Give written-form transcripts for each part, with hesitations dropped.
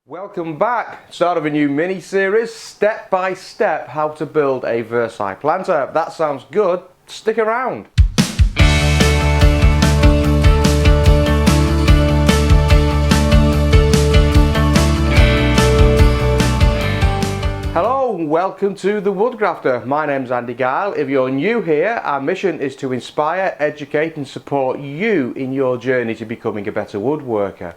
Welcome back. Start of a new mini series, step by step how to build a Versailles planter. If that sounds good, stick around. Hello, welcome to the Woodgrafter. My name's Andy Guile. If you're new here, our mission is to inspire, educate and support you in your journey to becoming a better woodworker.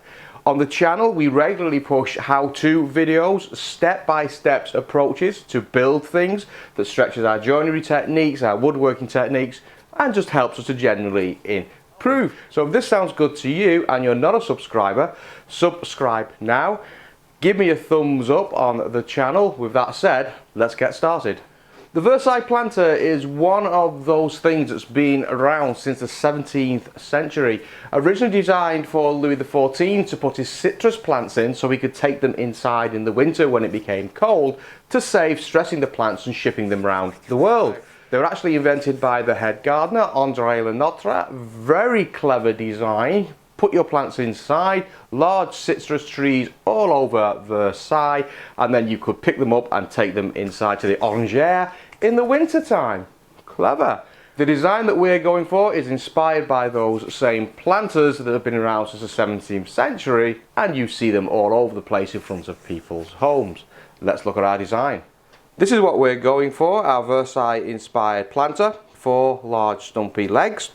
On the channel, we regularly push how-to videos, step-by-step approaches to build things that stretches our joinery techniques, our woodworking techniques, and just helps us to generally improve. So if this sounds good to you and you're not a subscriber, subscribe now. Give me a thumbs up on the channel. With that said, let's get started. The Versailles planter is one of those things that's been around since the 17th century. Originally designed for Louis XIV to put his citrus plants in so he could take them inside in the winter when it became cold to save stressing the plants and shipping them around the world. They were actually invented by the head gardener, André Lenotre. Very clever design. Put your plants inside, large citrus trees all over Versailles, and then you could pick them up and take them inside to the orangère in the winter time. Clever. The design that we're going for is inspired by those same planters that have been around since the 17th century, and you see them all over the place in front of people's homes. Let's look at our design. This is what we're going for, our Versailles inspired planter. 4 large stumpy legs,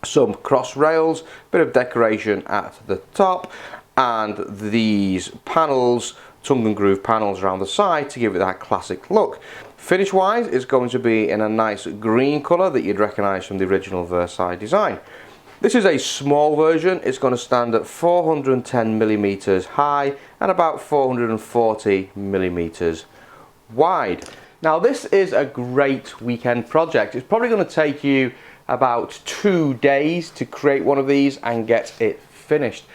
some cross rails, bit of decoration at the top, and these panels, tongue and groove panels around the side to give it that classic look. Finish wise, it's going to be in a nice green colour that you'd recognise from the original Versailles design. This is a small version. It's going to stand at 410mm high and about 440mm wide. Now this is a great weekend project. It's probably going to take you about 2 days to create one of these and get it finished.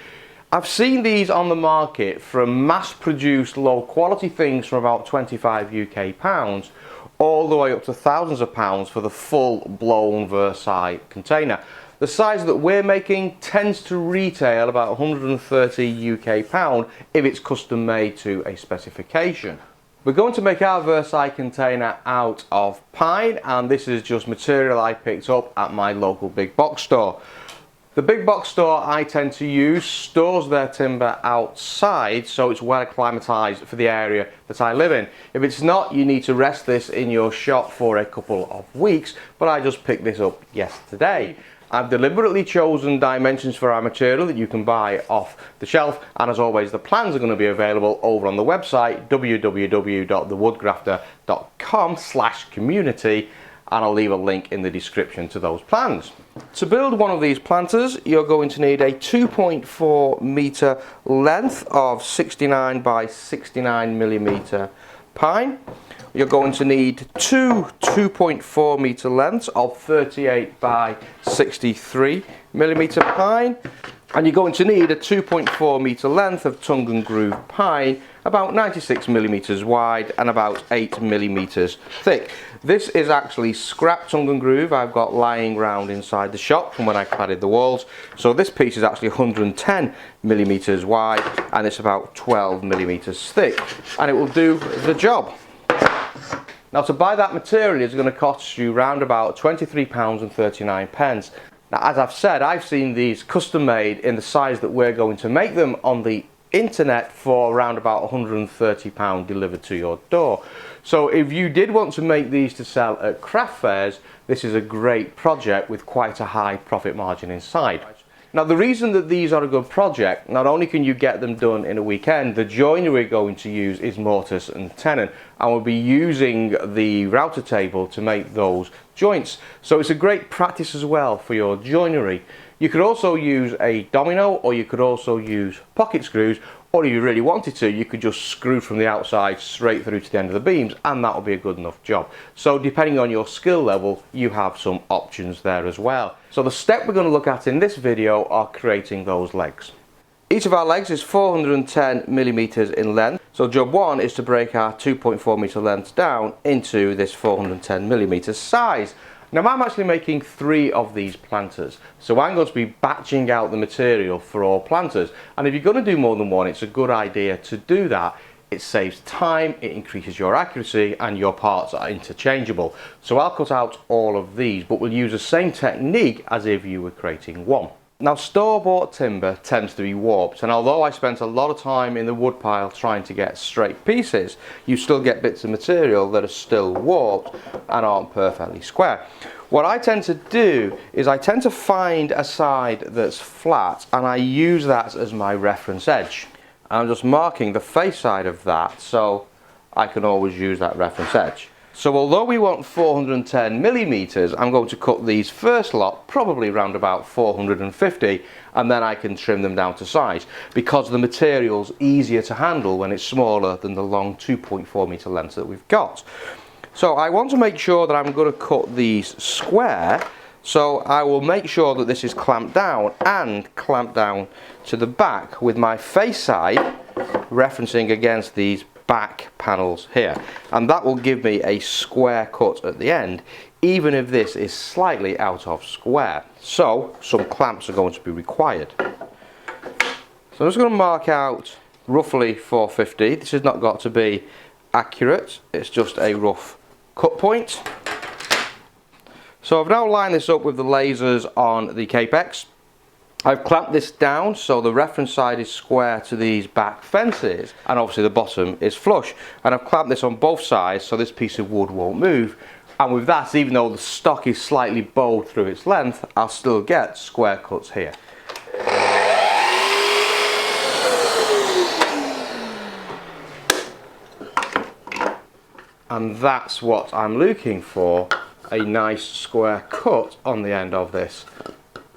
I've seen these on the market from mass-produced low quality things from about 25 UK pounds all the way up to thousands of pounds for the full-blown Versailles container. The size that we're making tends to retail about 130 UK pound if it's custom made to a specification. We're going to make our Versailles container out of pine, and this is just material I picked up at my local big box store. The big box store I tend to use stores their timber outside, so it's well acclimatized for the area that I live in. If it's not, you need to rest this in your shop for a couple of weeks, but I just picked this up yesterday. I've deliberately chosen dimensions for our material that you can buy off the shelf, and as always the plans are going to be available over on the website www.thewoodgrafter.com/community, and I'll leave a link in the description to those plans. To build one of these planters, you're going to need a 2.4 metre length of 69 by 69mm pine. You're going to need 2.4 metre lengths of 38 by 63mm pine, and you're going to need a 2.4 metre length of tongue and groove pine, about 96mm wide and about 8mm thick. This is actually scrap tongue and groove I've got lying round inside the shop from when I cladded the walls. So this piece is actually 110mm wide and it's about 12mm thick, and it will do the job. Now to buy that material is going to cost you round about £23.39. Now as I've said, I've seen these custom made in the size that we're going to make them on the internet for around about £130 delivered to your door. So if you did want to make these to sell at craft fairs, this is a great project with quite a high profit margin inside. Now the reason that these are a good project, not only can you get them done in a weekend, the joinery we're going to use is mortise and tenon, and we'll be using the router table to make those joints. So it's a great practice as well for your joinery. You could also use a domino, or you could also use pocket screws, or if you really wanted to, you could just screw from the outside straight through to the end of the beams, and that will be a good enough job. So depending on your skill level, you have some options there as well. So the step we're going to look at in this video are creating those legs. Each of our legs is 410mm in length, so job 1 is to break our 2.4 metre length down into this 410mm size. Now I'm actually making 3 of these planters, so I'm going to be batching out the material for all planters, and if you're going to do more than one, it's a good idea to do that. It saves time, it increases your accuracy, and your parts are interchangeable. So I'll cut out all of these, but we'll use the same technique as if you were creating one. Now store-bought timber tends to be warped, and although I spent a lot of time in the wood pile trying to get straight pieces, you still get bits of material that are still warped and aren't perfectly square. What I tend to do is I tend to find a side that's flat and I use that as my reference edge. I'm just marking the face side of that so I can always use that reference edge. So although we want 410 millimeters, I'm going to cut these first lot probably around about 450, and then I can trim them down to size because the material's easier to handle when it's smaller than the long 2.4 meter length that we've got. So I want to make sure that I'm going to cut these square, so I will make sure that this is clamped down and clamped down to the back with my face side referencing against these back panels here, and that will give me a square cut at the end, even if this is slightly out of square. So some clamps are going to be required. So I'm just going to mark out roughly 450. This has not got to be accurate, it's just a rough cut point. So I've now lined this up with the lasers on the Capex. I've clamped this down so the reference side is square to these back fences, and obviously the bottom is flush, and I've clamped this on both sides so this piece of wood won't move, and with that, even though the stock is slightly bowed through its length, I'll still get square cuts here. And that's what I'm looking for, a nice square cut on the end of this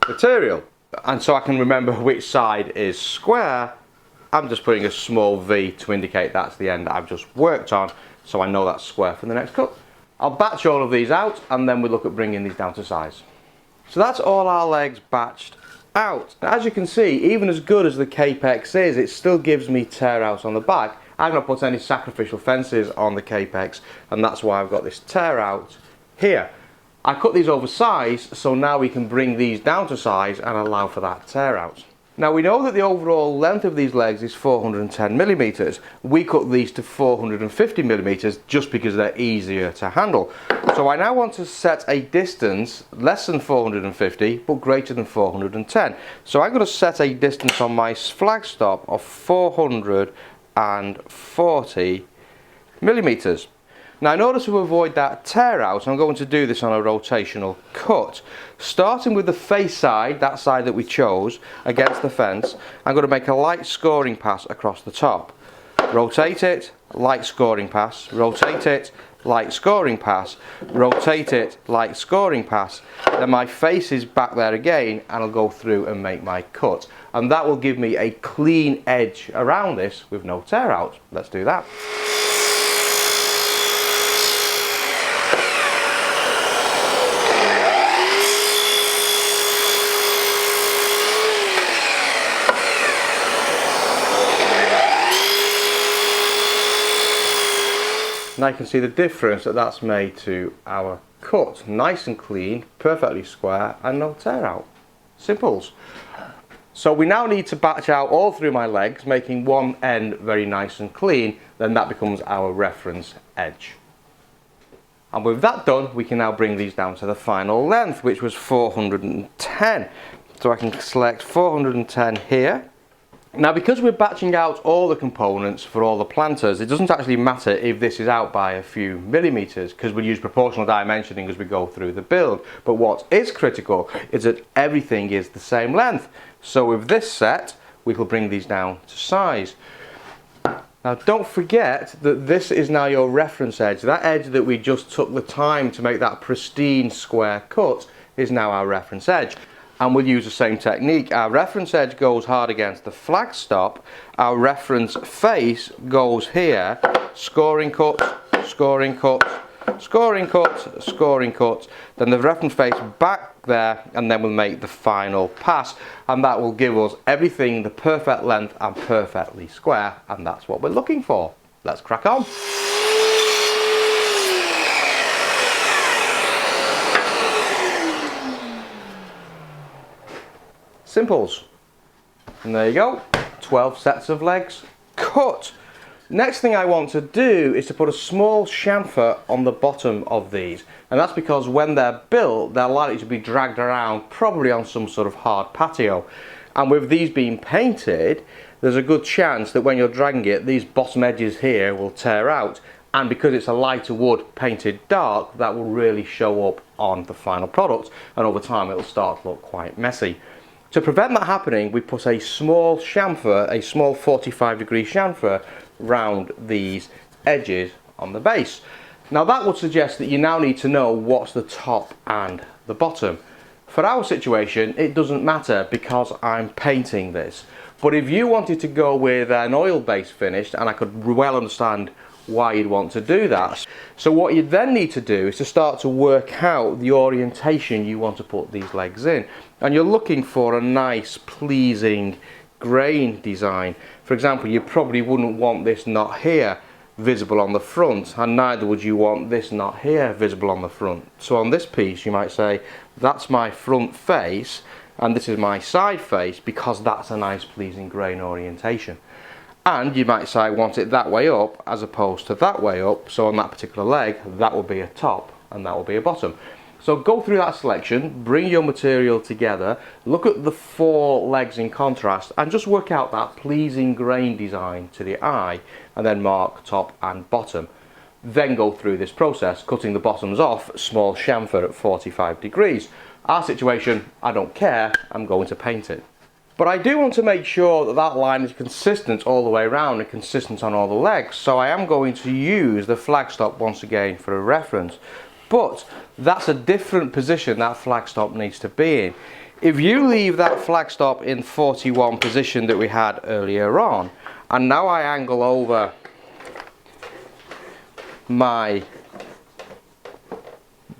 material. And so I can remember which side is square, I'm just putting a small V to indicate that's the end that I've just worked on, so I know that's square for the next cut. I'll batch all of these out and then we'll look at bringing these down to size. So that's all our legs batched out. As you can see, even as good as the Capex is, it still gives me tear outs on the back. I've not put any sacrificial fences on the Capex, and that's why I've got this tear out here. I cut these oversized, so now we can bring these down to size and allow for that tear out. Now we know that the overall length of these legs is 410 millimeters. We cut these to 450 millimeters just because they're easier to handle. So I now want to set a distance less than 450 but greater than 410. So I'm going to set a distance on my flagstop of 440 millimeters. Now in order to avoid that tear out, I'm going to do this on a rotational cut. Starting with the face side, that side that we chose, against the fence, I'm going to make a light scoring pass across the top. Rotate it, light scoring pass, rotate it, light scoring pass, rotate it, light scoring pass. Then my face is back there again and I'll go through and make my cut. And that will give me a clean edge around this with no tear out. Let's do that. Now you can see the difference that that's made to our cut. Nice and clean, perfectly square, and no tear out. Simples. So we now need to batch out all through my legs, making one end very nice and clean. Then that becomes our reference edge. And with that done, we can now bring these down to the final length, which was 410. So I can select 410 here. Now because we're batching out all the components for all the planters, it doesn't actually matter if this is out by a few millimeters because we'll use proportional dimensioning as we go through the build. But what is critical is that everything is the same length. So with this set, we will bring these down to size. Now don't forget that this is now your reference edge. That edge that we just took the time to make that pristine square cut is now our reference edge. And we'll use the same technique. Our reference edge goes hard against the flagstop. Our reference face goes here. Scoring cut, scoring cut, scoring cut, scoring cut. Then the reference face back there, and then we'll make the final pass. And that will give us everything the perfect length and perfectly square. And that's what we're looking for. Let's crack on. simples. And there you go, 12 sets of legs cut. Next thing I want to do is to put a small chamfer on the bottom of these, and that's because when they're built they're likely to be dragged around, probably on some sort of hard patio, and with these being painted there's a good chance that when you're dragging it these bottom edges here will tear out, and because it's a lighter wood painted dark, that will really show up on the final product, and over time it'll start to look quite messy. To prevent that happening, we put a small chamfer, a small 45-degree chamfer round these edges on the base. Now that would suggest that you now need to know what's the top and the bottom. For our situation it doesn't matter because I'm painting this, but if you wanted to go with an oil-based finish, and I could well understand why you'd want to do that. So what you then need to do is to start to work out the orientation you want to put these legs in, and you're looking for a nice pleasing grain design. For example, you probably wouldn't want this knot here visible on the front, and neither would you want this knot here visible on the front. So on this piece you might say that's my front face and this is my side face, because that's a nice pleasing grain orientation. And you might say I want it that way up as opposed to that way up, so on that particular leg that will be a top and that will be a bottom. So go through that selection, bring your material together, look at the 4 legs in contrast and just work out that pleasing grain design to the eye, and then mark top and bottom. Then go through this process, cutting the bottoms off, small chamfer at 45 degrees. Our situation, I don't care, I'm going to paint it. But I do want to make sure that that line is consistent all the way around and consistent on all the legs, so I am going to use the flagstop once again for a reference. But that's a different position that flagstop needs to be in. If you leave that flagstop in 41 position that we had earlier on, and now I angle over my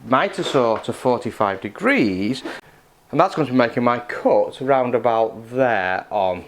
miter saw to 45 degrees, and that's going to be making my cut round about there on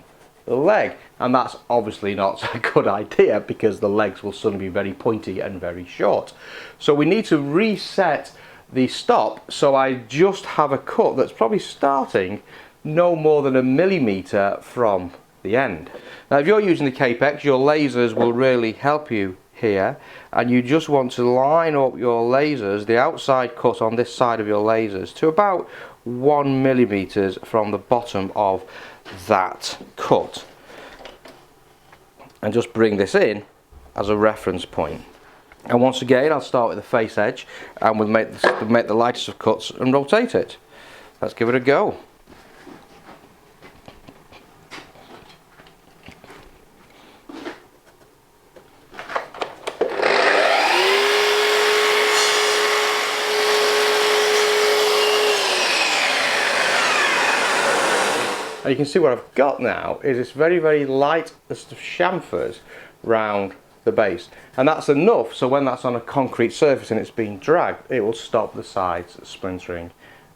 the leg, and that's obviously not a good idea because the legs will suddenly be very pointy and very short. So we need to reset the stop, so I just have a cut that's probably starting no more than 1 millimeter from the end. Now if you're using the Capex, your lasers will really help you here, and you just want to line up your lasers, the outside cut on this side of your lasers, to about 1 millimeters from the bottom of that cut, and just bring this in as a reference point. And once again I'll start with the face edge, and we'll make the lightest of cuts and rotate it. Let's give it a go. And you can see what I've got now is this very, very light chamfers round the base, and that's enough so when that's on a concrete surface and it's being dragged, it will stop the sides splintering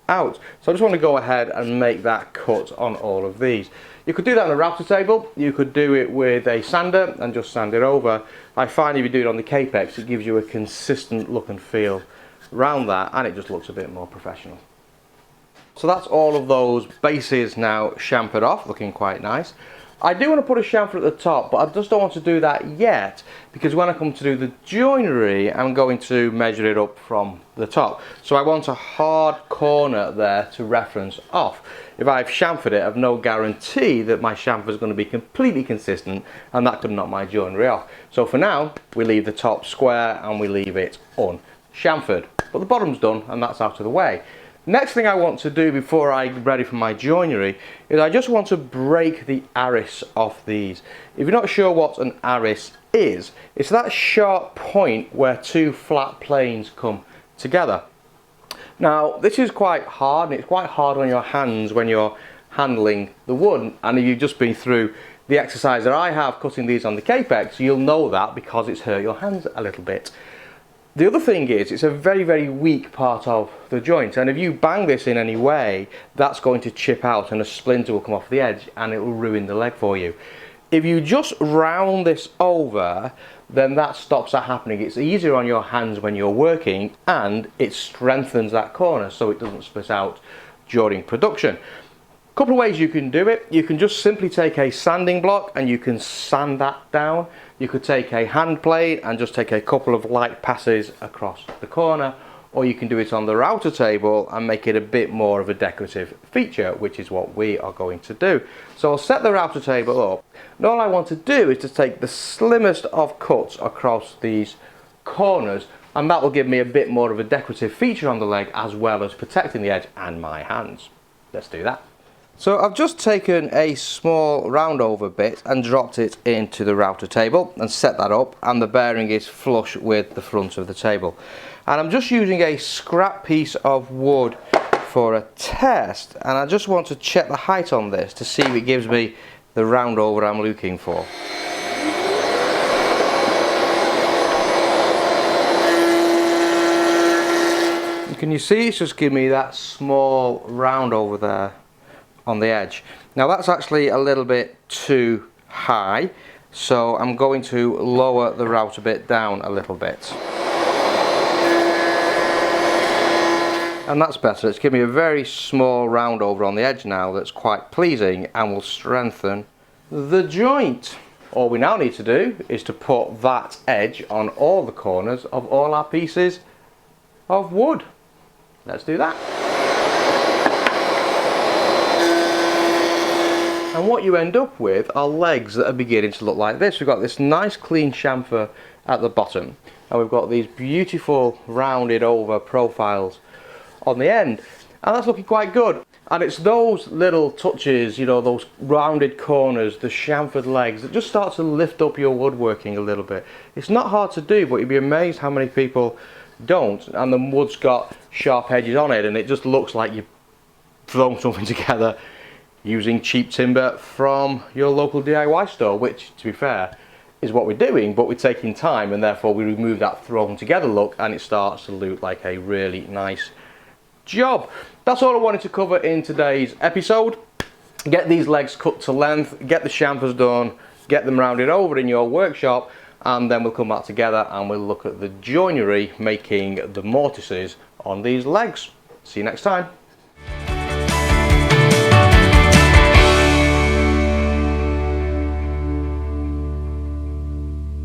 out. So I just want to go ahead and make that cut on all of these. You could do that on a router table, you could do it with a sander and just sand it over. I find if you do it on the Capex, it gives you a consistent look and feel around that, and it just looks a bit more professional. So that's all of those bases now chamfered off, looking quite nice. I do want to put a chamfer at the top, but I just don't want to do that yet, because when I come to do the joinery, I'm going to measure it up from the top. So I want a hard corner there to reference off. If I've chamfered it, I've no guarantee that my chamfer is going to be completely consistent, and that could knock my joinery off. So for now, we leave the top square and we leave it unchamfered. But the bottom's done, and that's out of the way. Next thing I want to do before I'm ready for my joinery is I just want to break the arris off these. If you're not sure what an arris is, it's that sharp point where 2 flat planes come together. Now this is quite hard, and it's quite hard on your hands when you're handling the wood, and if you've just been through the exercise that I have cutting these on the Capex, you'll know that because it's hurt your hands a little bit. The other thing is, it's a very, very weak part of the joint, and if you bang this in any way, that's going to chip out and a splinter will come off the edge and it will ruin the leg for you. If you just round this over, then that stops that happening. It's easier on your hands when you're working, and it strengthens that corner so it doesn't split out during production. Couple of ways you can do it. You can just simply take a sanding block and you can sand that down. You could take a hand plane and just take a couple of light passes across the corner, or you can do it on the router table and make it a bit more of a decorative feature, which is what we are going to do. So I'll set the router table up, and all I want to do is to take the slimmest of cuts across these corners, and that will give me a bit more of a decorative feature on the leg, as well as protecting the edge and my hands. Let's do that. So I've just taken a small round over bit and dropped it into the router table and set that up, and the bearing is flush with the front of the table. And I'm just using a scrap piece of wood for a test, and I just want to check the height on this to see if it gives me the round over I'm looking for. Can you see it's just giving me that small round over there on the edge. Now that's actually a little bit too high, so I'm going to lower the router bit down a little bit. And that's better. It's giving me a very small round over on the edge now that's quite pleasing and will strengthen the joint. All we now need to do is to put that edge on all the corners of all our pieces of wood. Let's do that. And what you end up with are legs that are beginning to look like this. We've got this nice clean chamfer at the bottom, and we've got these beautiful rounded over profiles on the end, and that's looking quite good. And it's those little touches, you know, those rounded corners, the chamfered legs, that just start to lift up your woodworking a little bit. It's not hard to do, but you'd be amazed how many people don't, and the wood's got sharp edges on it and it just looks like you've thrown something together using cheap timber from your local DIY store, which, to be fair, is what we're doing, but we're taking time, and therefore we remove that thrown together look and it starts to look like a really nice job. That's all I wanted to cover in today's episode. Get these legs cut to length, get the chamfers done, get them rounded over in your workshop, and then we'll come back together and we'll look at the joinery, making the mortices on these legs. See you next time.